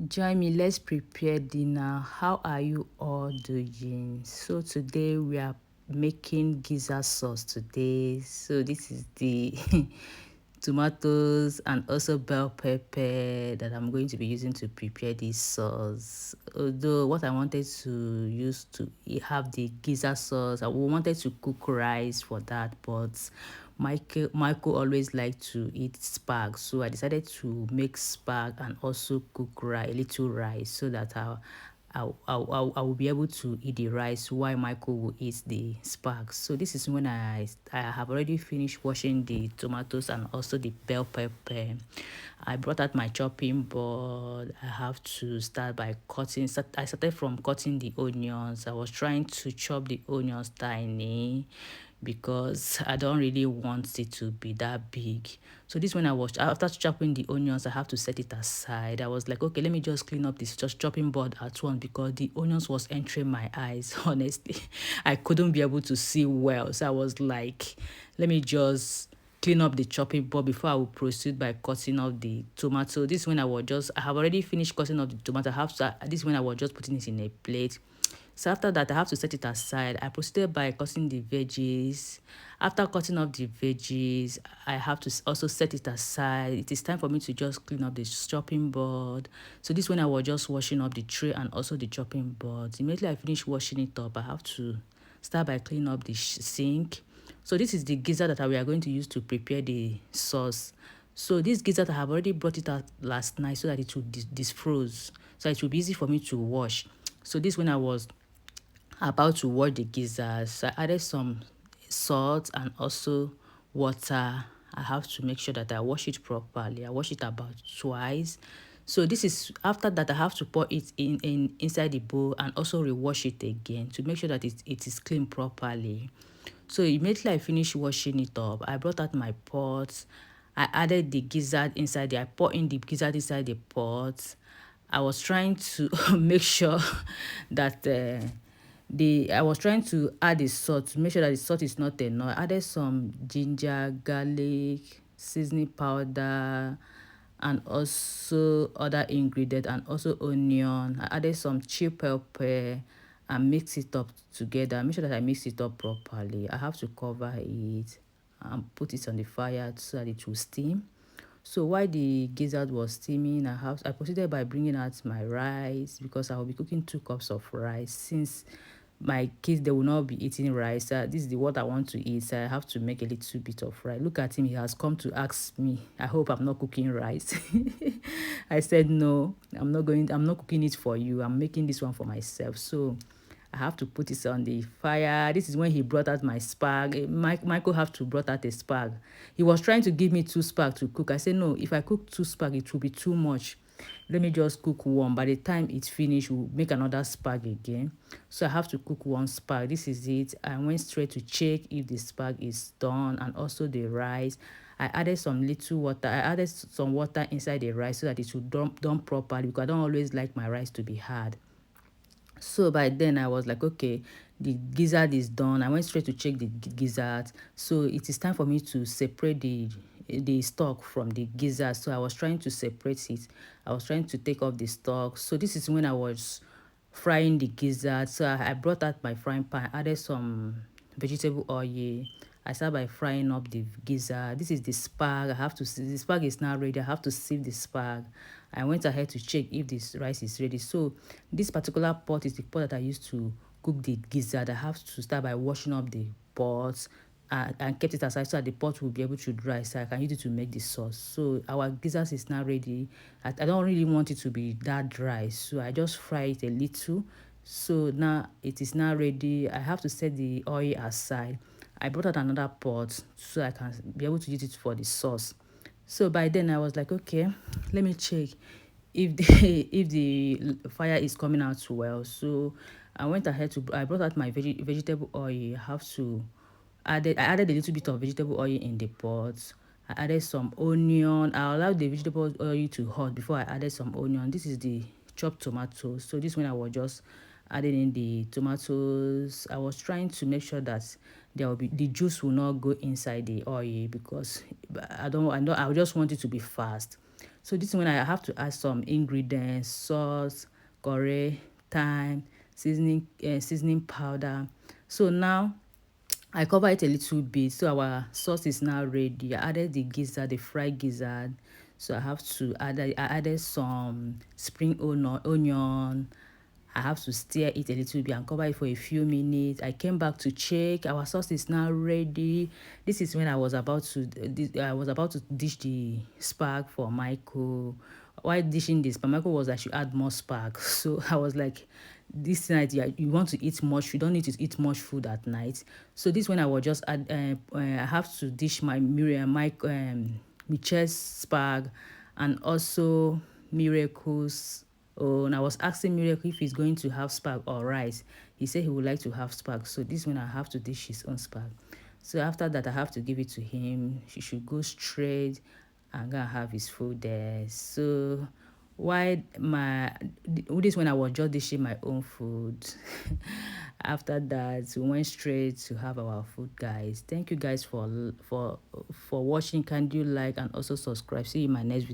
Join me, let's prepare dinner. How are you all doing? So today we are making gizzard sauce today. So this is the tomatoes and also bell pepper that I'm going to be using to prepare this sauce. Although what I wanted to use to have the gizzard sauce, I wanted to cook rice for that, but Michael always liked to eat spag, so I decided to make spag and also cook rice, a little rice, so that I will be able to eat the rice while Michael will eat the spag. So this is when I have already finished washing the tomatoes and also the bell pepper. I brought out my chopping board. I have to start by cutting. I started from cutting the onions. I was trying to chop the onions tiny because I don't really want it to be that big. So this when I was after chopping the onions, I have to set it aside. I was like, okay, let me just clean up this just chopping board at once because the onions was entering my eyes. Honestly, I couldn't be able to see well. So I was like, let me just clean up the chopping board before I will proceed by cutting off the tomato. This when I have already finished cutting off the tomato. This when I was just putting it in a plate. So after that, I have to set it aside. I proceeded by cutting the veggies. After cutting off the veggies, I have to also set it aside. It is time for me to just clean up the chopping board. So this when I was just washing up the tray and also the chopping board. Immediately I finish washing it up, I have to start by cleaning up the sink. So this is the gizzard that we are going to use to prepare the sauce. So this gizzard I have already brought it out last night so that it will disfroze. So it will be easy for me to wash. So this when I was about to wash the gizzards, so I added some salt and also water. I have to make sure that I wash it properly. I wash it about twice. So this is after that I have to pour it inside the bowl and also rewash it again to make sure that it is clean properly. So immediately I finished washing it up, I brought out my pot. I added the gizzard inside there. I poured in the gizzard inside the pot. I was trying to make sure that I was trying to add the salt to make sure that the salt is not enough. I added some ginger, garlic, seasoning powder, and also other ingredients and also onion. I added some chili pepper and mix it up together. Make sure that I mix it up properly. I have to cover it and put it on the fire so that it will steam. So while the gizzard was steaming, I proceeded by bringing out my rice because I will be cooking 2 cups of rice. Since my kids, they will not be eating rice. This is what I want to eat. So I have to make a little bit of rice. Look at him. He has come to ask me. I hope I'm not cooking rice. I said, no, I'm not cooking it for you. I'm making this one for myself. So I have to put it on the fire. This is when he brought out my spag. Michael have to brought out a spag. He was trying to give me 2 spag to cook. I said, no, if I cook 2 spag, it will be too much. Let me just cook one. By the time it's finished, we'll make another spag again. So I have to cook 1 spag. This is it. I went straight to check if the spag is done and also the rice. I added some little water. I added some water inside the rice so that it should done properly because I don't always like my rice to be hard. So by then I was like, okay, the gizzard is done. I went straight to check the gizzard. So it is time for me to separate the stalk from the gizzard. So I was trying to separate it. I was trying to take off the stalk. So this is when I was frying the gizzard. So I brought out my frying pan, added some vegetable oil. I start by frying up the gizzard. This is the spag. The spag is now ready. I have to sieve the spag. I went ahead to check if this rice is ready. So this particular pot is the pot that I used to cook the gizzard. I have to start by washing up the pot and kept it aside so that the pot will be able to dry so I can use it to make the sauce. So our gizzard is now ready. I don't really want it to be that dry, so I just fry it a little. So now it is now ready. I have to set the oil aside. I brought out another pot so I can be able to use it for the sauce. So by then I was like, okay, let me check if the if the fire is coming out well. So I brought out my vegetable oil. I added a little bit of vegetable oil in the pot. I added some onion. I allowed the vegetable oil to hot before I added some onion. This is the chopped tomatoes. So this when I was just adding in the tomatoes, I was trying to make sure that the juice will not go inside the oil because I just want it to be fast. So this one I have to add some ingredients: salt, curry, thyme, seasoning powder. So now I cover it a little bit. So our sauce is now ready. I added the gizzard, the fried gizzard. So I added some spring onion. I have to stir it a little bit and cover it for a few minutes. I came back to check. Our sauce is now ready. This is when I was about to dish the spag for Michael. While dishing this, but Michael was I should add more spag. So I was like, this night, yeah, you want to eat much, you don't need to eat much food at night. So this when I was just add I have to dish my my chest spag and also Miracles. Oh, and I was asking Miracle if he's going to have spag or rice. He said he would like to have spag. So this one I have to dish his own spag. So after that, I have to give it to him. He should go straight and go and have his food there. So why this when I was just dishing my own food. After that, we went straight to have our food, guys. Thank you guys for watching. Can you like and also subscribe? See you in my next video.